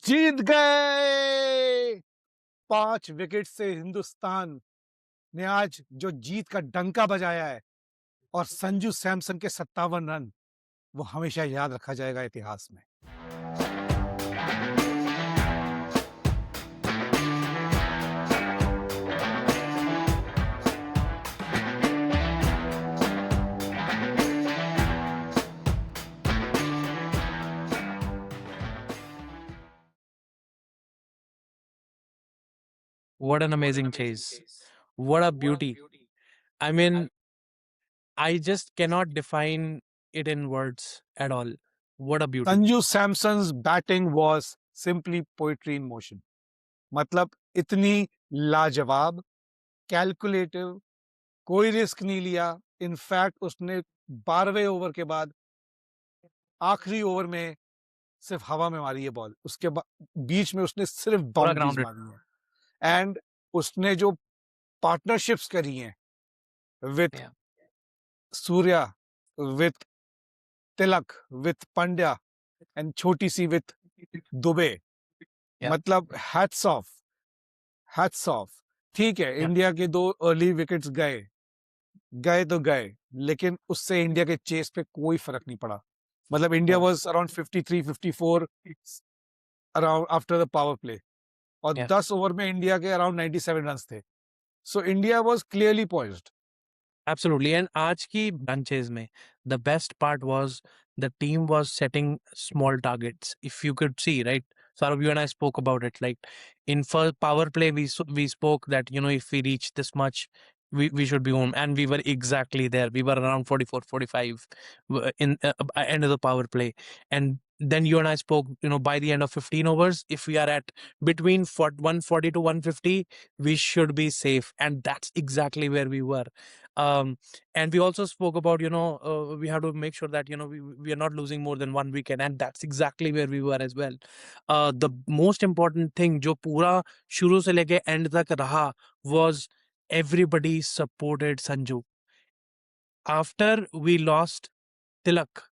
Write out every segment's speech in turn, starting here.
जीत गए 5 विकेट से हिंदुस्तान ने आज जो जीत का डंका बजाया है और संजू सैमसन के 57 रन वो हमेशा याद रखा जाएगा इतिहास में। What an amazing chase. What a beauty. I mean, I just cannot define it in words at all. What a beauty. Sanju Samson's batting was simply poetry in motion. मतलब इतनी लाजवाब, कैलकुलेटिव, कोई रिस्क नहीं लिया। इनफैक्ट उसने 12वें ओवर के बाद आखिरी ओवर में सिर्फ हवा में मारी है बॉल, उसके बीच में उसने सिर्फ पूरा बाउंड्रीज grounded. मारी है। एंड उसने जो पार्टनरशिप्स करी हैं with Yeah. Surya, with Tilak, with Pandya and छोटी सी विथ दुबे, Yeah. मतलब हैट्स ऑफ, हैट्स ऑफ। ठीक है, Yeah. इंडिया के 2 अर्ली विकेट्स गए, गए तो गए, लेकिन उससे इंडिया के चेस पे कोई फर्क नहीं पड़ा। मतलब India was around 53 54 around after the power play और Yeah. 10 ओवर में इंडिया के अराउंड 97 रन्स थे। So India was clearly poised. Absolutely. And आज की bunches में, the best part was the team was setting small targets. If you could see, right? Saurabh, you and I spoke about it. Like in first power play, we spoke that, if we reach this much, we should be home. And we were exactly there. We were around 44, 45 in end of the power play. And then you and I spoke, by the end of 15 overs, if we are at between 140 to 150, we should be safe. And that's exactly where we were. And we also spoke about, we have to make sure that, we are not losing more than 1 weekend. And that's exactly where we were as well. The most important thing, जो पूरा शुरू से लेके end तक रहा, was everybody supported Sanju. After we lost Tilak,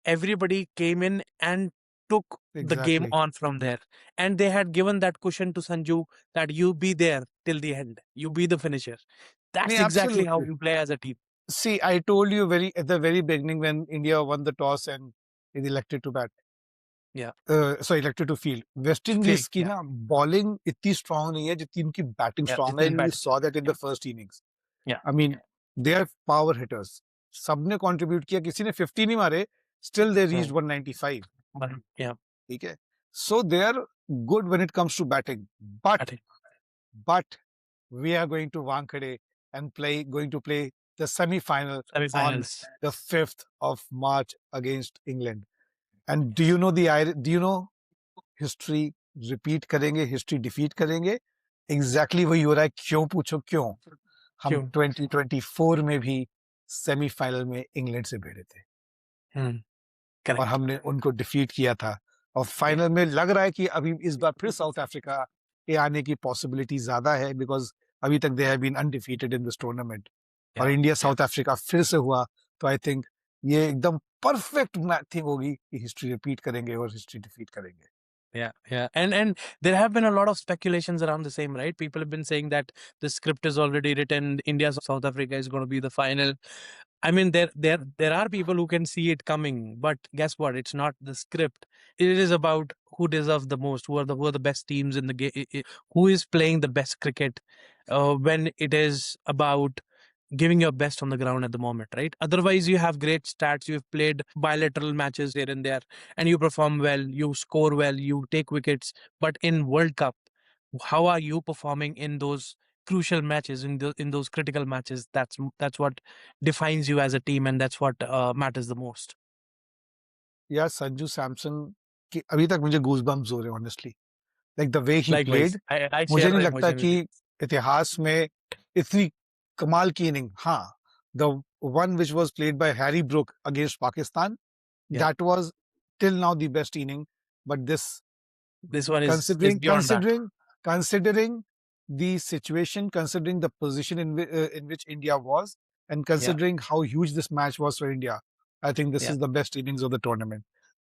everybody came in and took the game on from there. And they had given that cushion to Sanju that you be there till the end. You be the finisher. That's नहीं, exactly how absolutely. we play as a team. See, I told you at the very beginning when India won the toss and is elected to bat. Yeah. Elected to field. West Indies की Yeah. ना bowling इतनी strong नहीं है जितनी उनकी batting Yeah, strong है. जितनी You batting. saw that in the Yeah. first innings. Yeah. I mean, they are power hitters. सबने contribute किया, किसी ने 50 नहीं मारे, still they reached 195. Yeah. ठीक है. So they are good when it comes to batting. But we are going to Wankhede and going to play the semi-final on Semi-finals. the 5th of March against England. And do you know history repeat करेंगे, history defeat करेंगे? Exactly वही हो रहा है। क्यों पूछो क्यों? हम 2024 में भी सेमीफाइनल में इंग्लैंड से भिड़े थे और हमने उनको डिफीट किया था और फाइनल में लग रहा है कि अभी इस बार फिर साउथ अफ्रीका के आने की पॉसिबिलिटी ज्यादा है बिकॉज अभी तक they have been undefeated in this tournament और इंडिया साउथ अफ्रीका फिर से हुआ तो आई थिंक ये एकदम परफेक्ट थिंग होगी कि हिस्ट्री रिपीट करेंगे और हिस्ट्री डिफीट करेंगे। Yeah. And there have been a lot of speculations around the same, right? People have been saying that the script is already written. India South Africa is going to be the final. I mean, there are people who can see it coming, but guess what? It's not the script. It is about who deserves the most, who are the best teams in the game, who is playing the best cricket. When it is about giving your best on the ground at the moment, right? Otherwise, you have great stats. You've played bilateral matches here and there, and you perform well. You score well. You take wickets. But in World Cup, how are you performing in those crucial matches, in those critical matches? That's what defines you as a team, and that's what matters the most. यार संजू सैमसन की अभी तक मुझे goosebumps हो रहे हैं honestly like the way he Likewise, played I मुझे share नहीं the लगता emotion with कि you. इतिहास में इतनी कमाल की इनिंग हाँ the one which was played by Harry Brook against Pakistan Yeah. That was till now the best inning but This one is beyond that. considering the situation, considering the position in which India was, and considering how huge this match was for India, I think this Yeah. is the best innings of the tournament.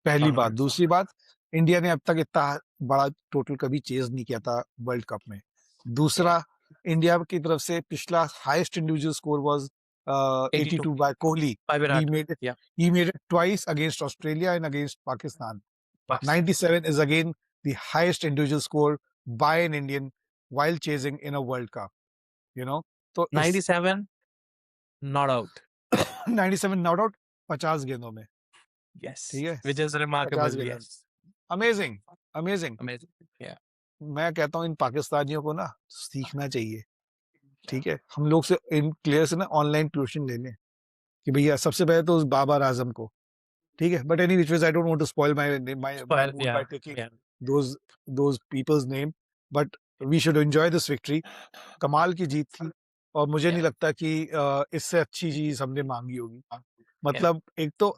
पहली बात, Tournament. दूसरी बात India ने अब तक इतना बड़ा total कभी चेज नहीं किया था वर्ल्ड कप में। दूसरा, इंडिया की तरफ से पिछला highest individual score was 82 82 by Kohli. by he Virat. made it Yeah, he made it twice against Australia and against Pakistan. Pakistan. 97 is again the highest individual score by an Indian while chasing in a World Cup, you know. तो इस 97 not out. 97 not out 50 गेंदों में, Yes, ठीक है, which is 50 remarkable. गेंदों में। Yes, amazing, amazing. amazing. Yeah, मैं कहता हूँ इन पाकिस्तानियों को ना सीखना चाहिए, ठीक है। हम लोग से, इन प्लेयर से ना ऑनलाइन ट्यूशन ले लें कि भैया सबसे पहले तो उस बाबर आजम को, ठीक है। But any which ways I don't want to spoil my spoil. Mood Yeah, by taking yeah. Those those people's name, but we should enjoy this victory. कमाल की जीत थी और मुझे नहीं Yeah, लगता कि इससे अच्छी चीज हमने मांगी होगी। yeah. मतलब एक तो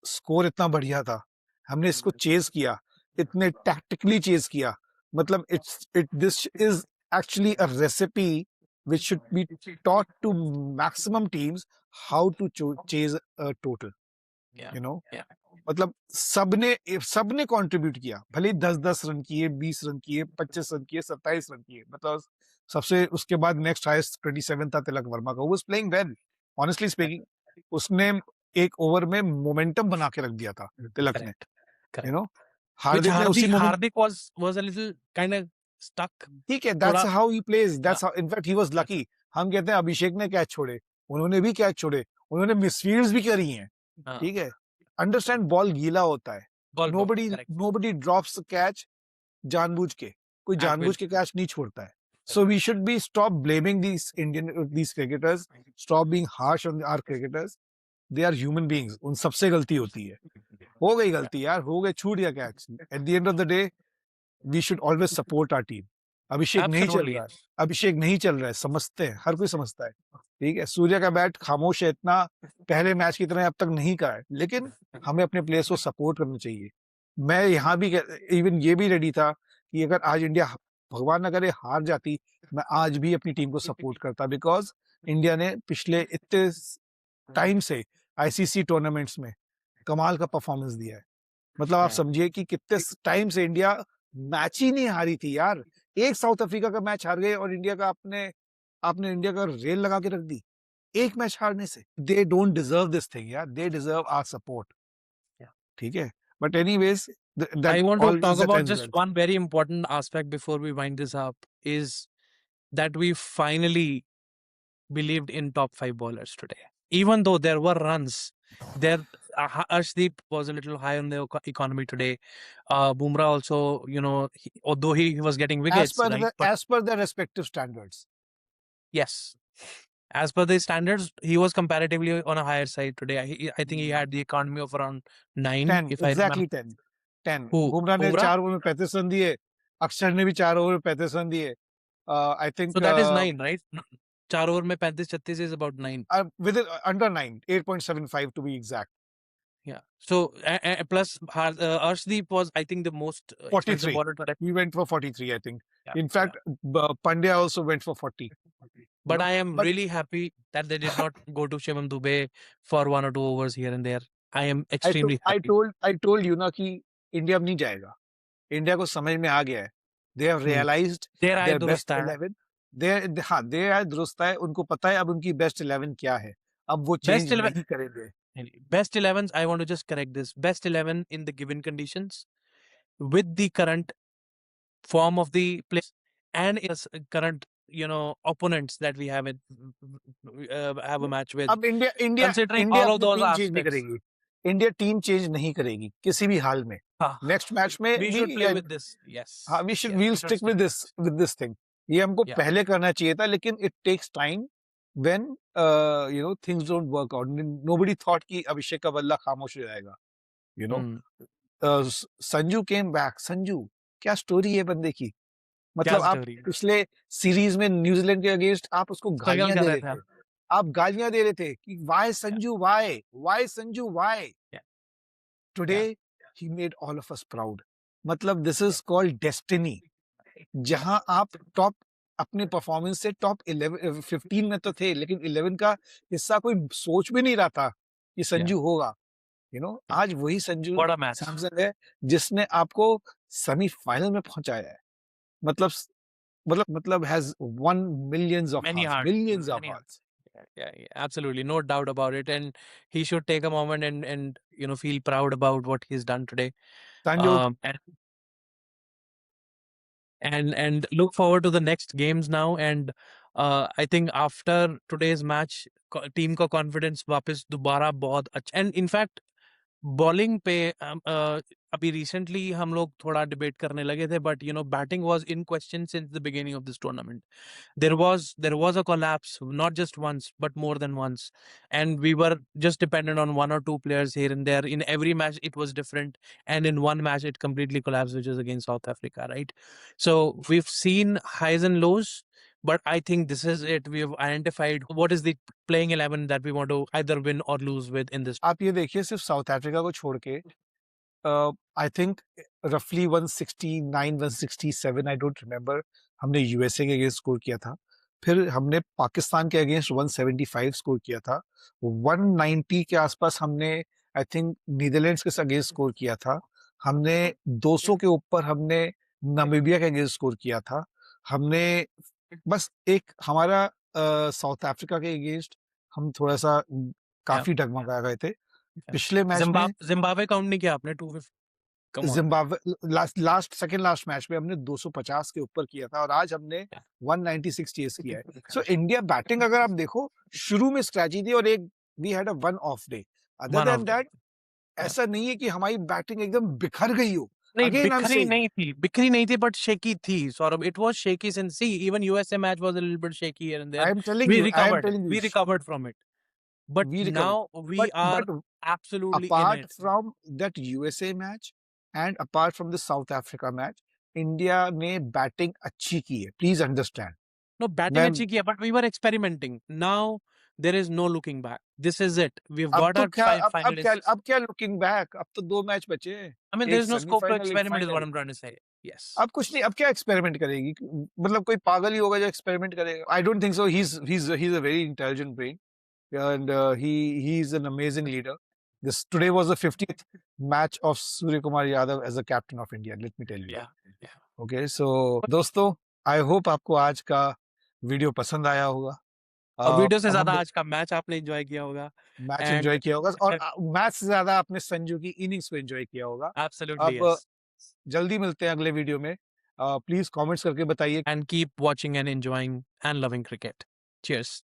स्कोर इतना बढ़िया था, हमने इसको चेज किया, इतने टैक्टिकली चेज किया। मतलब it this is actually a recipe which should be taught to maximum teams how to chase a total, Yeah, you know. yeah. मतलब सबने सबने कंट्रीब्यूट किया, भले ही 10-10 रन किए, 20 रन किए, 25 रन किए, 27 रन किए। मतलब सबसे उसके बाद नेक्स्ट हाईएस्ट 27 था तिलक वर्मा का, was playing well, honestly speaking. उसने एक ओवर में मोमेंटम बना के रख दिया था तिलक ने, Correct, you correct. No. Which Hardik ने उसी moment, Hardik was a little kind of stuck. ठीक है, दैट्स थोड़ा हाउ ही प्लेज, हाँ, that's how, in fact he was lucky. हम कहते हैं अभिषेक ने कैच छोड़े, उन्होंने भी कैच छोड़े, उन्होंने मिसफील्ड्स भी करी हैं, हाँ, ठीक है। अंडरस्टैंड, बॉल गीला होता है, ball, nobody correct. Nobody drops catch जानबूझ के, कोई जानबूझ के कैच नहीं छोड़ता है। So we should be stop blaming these cricketers, stop being harsh on our cricketers. They are human beings, उन सबसे गलती होती है। हो गई गलती यार, हो गए, छूट गया catch. At the end of the day we should always support our team. Abhishek नहीं चल Absolutely. रहा है, अभिषेक नहीं चल रहा है, समझते हैं, हर कोई समझता है, ठीक है। सूर्य का बैट खामोश है, इतना पहले मैच की तरह अब तक नहीं का है, लेकिन हमें अपने प्लेयर्स को सपोर्ट करना चाहिए। मैं यहाँ भी इवन ये भी रेडी था कि अगर आज इंडिया, भगवान ना करे, हार जाती, मैं आज भी अपनी टीम को सपोर्ट करता, बिकॉज इंडिया ने पिछले इतने टाइम से आईसीसी टूर्नामेंट्स में कमाल का परफॉर्मेंस दिया है। मतलब आप Yeah. समझिए कि कितने टाइम से इंडिया मैच ही नहीं हारी थी यार। एक साउथ अफ्रीका का मैच हार गए और इंडिया का आपने आपने इंडिया का रेल लगा के रख दी एक मैच हारने से। They don't deserve this thing यार, they deserve our support, Yeah. ठीक है। But anyways, I that want to talk always about ends just well. one very important aspect before we wind this up is that we finally believed in top 5 bowlers today. Even though there were runs, there Arshdeep was a little high on the economy today. Bumrah also, although he was getting wickets, right? But as per the respective standards, yes, as per the standards, he was comparatively on a higher side today. I think he had the economy of around 9, 10 if I remember. Exactly 10 Who? Bumrah ने Bumrah? 4 over में 35 run दिए, अक्षर ने भी 4 over में 35 run दिए। आई So think that is 9, right? 4 over में 35-36 is about 9. With under 9, 8.75 to be exact. Yeah. So plus Arshdeep was, I think, the most expensive 43. bowler today. He went for 43, I think. Yeah, In fact, Pandya also went for 40. But know, I am but- really happy that they did not go to Shivam Dubey for 1 or 2 overs here and there. I am extremely happy. I told you ना कि India अब नहीं जाएगा। India को समझ में आ गया है। They have realized Their eye their best दुरुस्त है। 11. Their eye दुरुस्त है। उनको पता है अब उनकी बेस्ट 11 क्या है। अब वो चेंज Best 11 नहीं करेंगे। Best 11s, I want to just correct this. Best 11 in the given conditions with the current form of the players and its current, opponents that we have have a match with. अब India Considering all of अपनी those team change नहीं aspects. करेगी। India team change नहीं करेगी किसी भी हाल में। हाँ, नेक्स्ट मैच में we should play with this. Yes. हाँ, we should Yes, we'll we should stick with this thing. ये हमको Yeah. पहले करना चाहिए था, लेकिन it takes time when things don't work out. Nobody thought कि अभिषेक का बल्ला खामोश हो जाएगा, you know. Sanju came back. Sanju, क्या स्टोरी है बंदे की। मतलब आप story? पिछले सीरीज में न्यूजीलैंड के अगेंस्ट आप उसको Struggle गालियां कर दे रहे रहे थे थे। आप गालियां दे रहे थे कि why Sanju, why Sanju, why? Yeah. Today he made all of us proud. मतलब this is called destiny. जहां आप टॉप अपने परफॉर्मेंस से टॉप 11 15 में तो थे, लेकिन 11 का हिस्सा कोई सोच भी नहीं रहा था कि संजू होगा। आज वही Sanju What a match. Samson है जिसने आपको सेमीफाइनल में पहुंचाया है. मतलब मतलब has won millions of Many hearts, hearts. millions of Many hearts. hearts. Yeah, absolutely, no doubt about it. And he should take a moment and feel proud about what he's done today. Sanju, And look forward to the next games now. And I think after today's match, team का confidence वापस दोबारा बहुत अच्छा. And in fact, bowling पे अभी recently हम लोग थोड़ा डिबेट करने लगे थे, but batting was in question since the beginning of this tournament. There was a collapse, not just once but more than once, and we were just dependent on one or two players here and there. In every match it was different, and in one match it completely collapsed, which is against South Africa, right? So we've seen highs and lows, but I think this is it. We've identified what is the playing 11 that we want to either win or lose with in this. आप ये देखिए सिर्फ south Africa को छोड़ के I think रफली 169 167 I don't remember हमने USA के अगेंस्ट स्कोर किया था. फिर हमने पाकिस्तान के अगेंस्ट 175 स्कोर किया था. 190 के आसपास हमने आई थिंक नीदरलैंड्स के अगेंस्ट स्कोर किया था. हमने 200 के ऊपर हमने नामीबिया के अगेंस्ट स्कोर किया था. हमने बस एक हमारा साउथ अफ्रीका के अगेंस्ट हम थोड़ा सा काफी डगमगा गए थे. पिछले मैच में जिम्बाब्वे काउंट नहीं किया आपने 250. Come on, man. Zimbabwe second last match में हमने 250 के ऊपर किया था और आज हमने 196 चेस किया है. सो इंडिया बैटिंग अगर आप देखो शुरू में स्ट्रैटेजी थी और एक we had a one off day. Other One then off day. That ऐसा नहीं है कि हमारी बैटिंग एकदम बिखर गई हो. नहीं, Again, I'm saying, बिखरी नहीं थी, but shaky थी. Saurabh, it was shaky since even USA match was a little bit shaky here and there. I am telling We you, We recovered from it. But we recovered. now we are But absolutely in apart it. from that USA match and apart from the South Africa match, India ने batting अच्छी की है. Please understand. No, batting अच्छी किया, but we were experimenting. Now there is no looking back. This is it. We've अब got तो our क्या finalists. अब क्या लुकिंग बैक. अब तो 2 मैच बचे हैं. I mean, एक there is no scope to semifinal एक experiment, is what final. I'm trying to say. Yes. अब कुछ नहीं. अब क्या एक्सपेरिमेंट करेगी. मतलब कोई पागल ही होगा जो एक्सपेरिमेंट करेगा. I don't think so. He's a very intelligent brain and he's an amazing leader. This today was the 50th match of Surya Kumar Yadav as a captain of India. Let me tell you. Yeah. Okay, so दोस्तों, I hope आपको आज का video पसंद आया होगा. और video से अब ज्यादा हम आज का मैच आपने एंजॉय किया होगा. मैच And एंजॉय किया होगा और मैच से ज्यादा आपने संजू की इनिंग्स को एंजॉय किया होगा. absolutely अब yes. जल्दी मिलते हैं अगले वीडियो में. प्लीज कमेंट्स करके बताइए And keep watching and enjoying and loving cricket. Cheers.